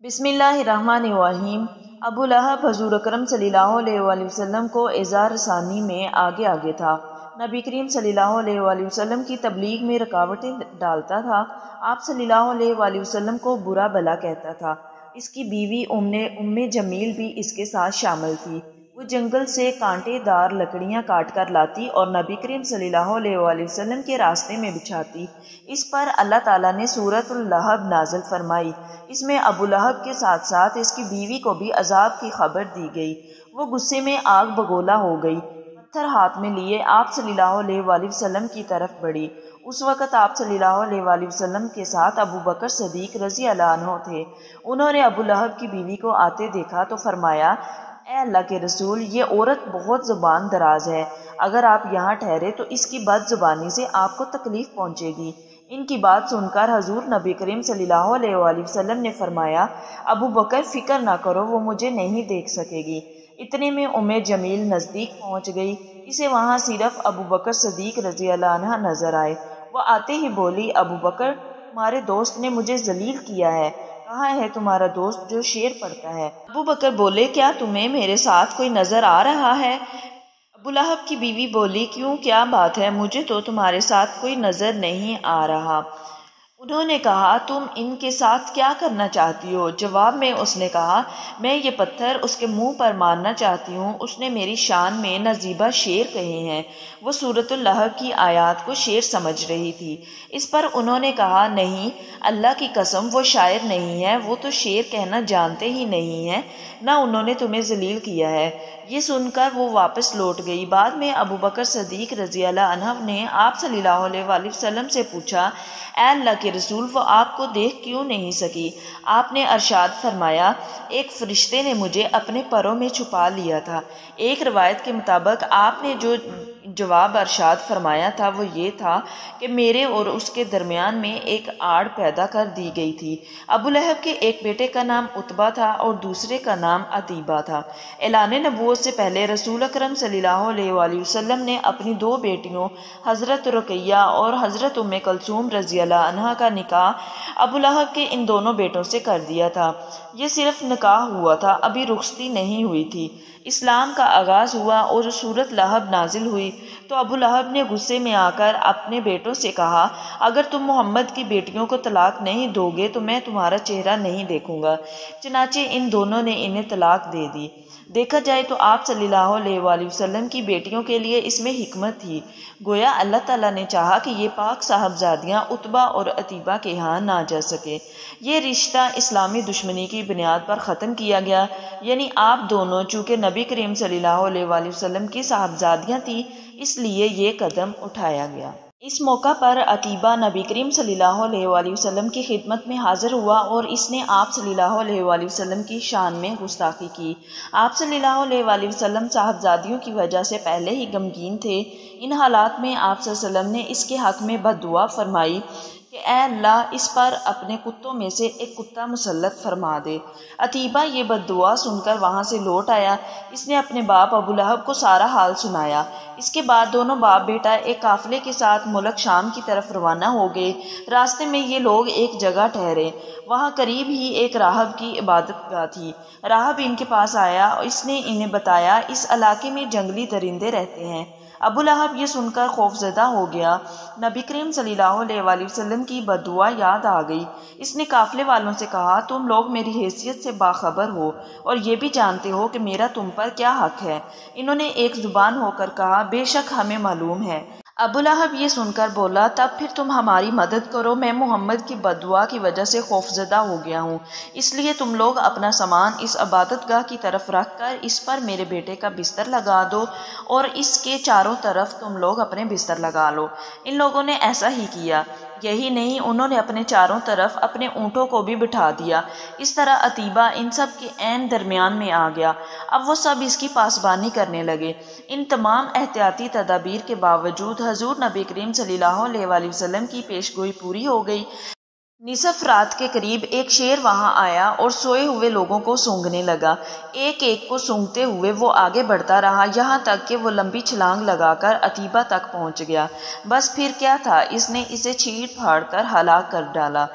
بسم اللہ الرحمن الرحیم۔ ابو لہب حضور اکرم صلی اللہ علیہ وآلہ وسلم کو اعزار رسانی میں آگے تھا۔ نبی کریم صلی اللہ علیہ وآلہ وسلم کی تبلیغ میں رکاوٹیں ڈالتا تھا۔ آپ صلی اللہ علیہ وآلہ وسلم کو برا بھلا کہتا تھا۔ اس کی بیوی ام جمیل بھی اس کے ساتھ شامل تھی۔ وہ جنگل سے کانٹے دار لکڑیاں کاٹ کر لاتی اور نبی کریم صلی اللہ علیہ وآلہ وسلم کے راستے میں بچھاتی۔ اس پر اللہ تعالیٰ نے سورۃ اللہب نازل فرمائی۔ اس میں ابو لہب کے ساتھ ساتھ اس کی بیوی کو بھی عذاب کی خبر دی گئی۔ وہ غصے میں آگ بگولا ہو گئی، پتھر ہاتھ میں لیے آپ صلی اللہ علیہ وآلہ وسلم کی طرف بڑھی۔ اس وقت آپ صلی اللہ علیہ وآلہ وسلم کے ساتھ ابو بکر صدیق رضی اللہ عنہ تھے۔ انہوں نے ابو لہب کی بیوی کو آتے دیکھا تو فرمایا، اے اللہ کے رسول، یہ عورت بہت زبان دراز ہے، اگر آپ یہاں ٹھہرے تو اس کی بد زبانی سے آپ کو تکلیف پہنچے گی۔ ان کی بات سن کر حضور نبی کریم صلی اللہ علیہ وآلہ وسلم نے فرمایا، ابو بکر فکر نہ کرو، وہ مجھے نہیں دیکھ سکے گی۔ اتنے میں جمیل نزدیک پہنچ گئی۔ اسے وہاں صرف ابو بکر صدیق رضی اللہ عنہ نظر آئے۔ وہ آتے ہی بولی، ابو بکر، تمہارے دوست نے مجھے ذلیل کیا ہے۔ کہاں ہے تمہارا دوست جو شعر پڑھتا ہے؟ ابو بکر بولے، کیا تمہیں میرے ساتھ کوئی نظر آ رہا ہے؟ ابو لہب کی بیوی بولی، کیوں، کیا بات ہے؟ مجھے تو تمہارے ساتھ کوئی نظر نہیں آ رہا۔ انہوں نے کہا، تم ان کے ساتھ کیا کرنا چاہتی ہو؟ جواب میں اس نے کہا، میں یہ پتھر اس کے منہ پر مارنا چاہتی ہوں۔ اس نے میری شان میں نزیبہ شعر کہے ہیں۔ وہ سورۃ اللہب کی آیات کو شعر سمجھ رہی تھی۔ اس پر انہوں نے کہا، نہیں، اللہ کی قسم، وہ شاعر نہیں ہے، وہ تو شعر کہنا جانتے ہی نہیں ہیں، نہ انہوں نے تمہیں ذلیل کیا ہے۔ یہ سن کر وہ واپس لوٹ گئی۔ بعد میں ابو بکر صدیق رضی اللہ عنہ نے آپ صلی اللہ علیہ وآلہ وسلم سے پوچھا، اے اللہ کے رسول، وہ آپ کو دیکھ کیوں نہیں سکی؟ آپ نے ارشاد فرمایا، ایک فرشتے نے مجھے اپنے پروں میں چھپا لیا تھا۔ ایک روایت کے مطابق آپ نے جو جواب ارشاد فرمایا تھا وہ یہ تھا کہ میرے اور اس کے درمیان میں ایک آڑ پیدا کر دی گئی تھی۔ ابو لہب کے ایک بیٹے کا نام عتبہ تھا اور دوسرے کا نام عتیبہ تھا۔ اعلان نبوت سے پہلے رسول اکرم صلی اللہ علیہ وآلہ وسلم نے اپنی دو بیٹیوں حضرت رقیہ اور حضرت ام کلثوم رضی اللہ عنہا کا نکاح ابو لہب کے ان دونوں بیٹوں سے کر دیا تھا۔ یہ صرف نکاح ہوا تھا، ابھی رخصتی نہیں ہوئی تھی۔ اسلام کا آغاز ہوا اور سورۃ لہب نازل ہوئی تو ابو لہب نے غصے میں آ کر اپنے بیٹوں سے کہا، اگر تم محمد کی بیٹیوں کو طلاق نہیں دو گے تو میں تمہارا چہرہ نہیں دیکھوں گا۔ چنانچہ ان دونوں نے انہیں طلاق دے دی۔ دیکھا جائے تو آپ صلی اللہ علیہ وآلہ وسلم کی بیٹیوں کے لیے اس میں حکمت تھی۔ گویا اللہ تعالیٰ نے چاہا کہ یہ پاک صاحبزادیاں عتبہ اور عتیبہ کے ہاں نہ جا سکے۔ یہ رشتہ اسلامی دشمنی کی بنیاد پر ختم کیا گیا، یعنی آپ دونوں چونکہ نبی کریم صلی اللہ علیہ وآلہ وسلم کی صاحبزادیاں تھیں، اس لیے یہ قدم اٹھایا گیا۔ اس موقع پر عتیبہ نبی کریم صلی اللہ علیہ وآلہ وسلم کی خدمت میں حاضر ہوا اور اس نے آپ صلی اللہ علیہ وآلہ وسلم کی شان میں گستاخی کی۔ آپ صلی اللہ علیہ وآلہ وسلم صاحبزادیوں کی وجہ سے پہلے ہی غمگین تھے۔ ان حالات میں آپ صلی اللہ علیہ وسلم نے اس کے حق میں بد دعا فرمائی کہ اے اللہ، اس پر اپنے کتوں میں سے ایک کتا مسلط فرما دے۔ عتیبہ یہ بد دعا سن کر وہاں سے لوٹ آیا۔ اس نے اپنے باپ ابو لہب کو سارا حال سنایا۔ اس کے بعد دونوں باپ بیٹا ایک قافلے کے ساتھ ملک شام کی طرف روانہ ہو گئے۔ راستے میں یہ لوگ ایک جگہ ٹھہرے۔ وہاں قریب ہی ایک راہب کی عبادت گاہ تھی۔ راہب ان کے پاس آیا اور اس نے انہیں بتایا، اس علاقے میں جنگلی درندے رہتے ہیں۔ ابو لہب یہ سن کر خوفزدہ ہو گیا۔ نبی کریم صلی اللہ علیہ وآلہ وسلم کی بد دعا یاد آ گئی۔ اس نے قافلے والوں سے کہا، تم لوگ میری حیثیت سے باخبر ہو اور یہ بھی جانتے ہو کہ میرا تم پر کیا حق ہے۔ انہوں نے ایک زبان ہو کر کہا، بے شک ہمیں معلوم ہے۔ ابو لہب یہ سن کر بولا، تب پھر تم ہماری مدد کرو، میں محمد کی بد دعا کی وجہ سے خوفزدہ ہو گیا ہوں، اس لیے تم لوگ اپنا سامان اس عبادت گاہ کی طرف رکھ کر اس پر میرے بیٹے کا بستر لگا دو اور اس کے چاروں طرف تم لوگ اپنے بستر لگا لو۔ ان لوگوں نے ایسا ہی کیا۔ یہی نہیں، انہوں نے اپنے چاروں طرف اپنے اونٹوں کو بھی بٹھا دیا۔ اس طرح عتیبہ ان سب کے عین درمیان میں آ گیا۔ اب وہ سب اس کی پاسبانی کرنے لگے۔ ان تمام احتیاطی تدابیر کے باوجود حضور نبی کریم صلی اللہ علیہ وآلہ وسلم کی پیشگوئی پوری ہو گئی۔ نصف رات کے قریب ایک شیر وہاں آیا اور سوئے ہوئے لوگوں کو سونگھنے لگا۔ ایک ایک کو سونگھتے ہوئے وہ آگے بڑھتا رہا، یہاں تک کہ وہ لمبی چھلانگ لگا کر عتیبہ تک پہنچ گیا۔ بس پھر کیا تھا، اس نے اسے چیر پھاڑ کر ہلاک کر ڈالا۔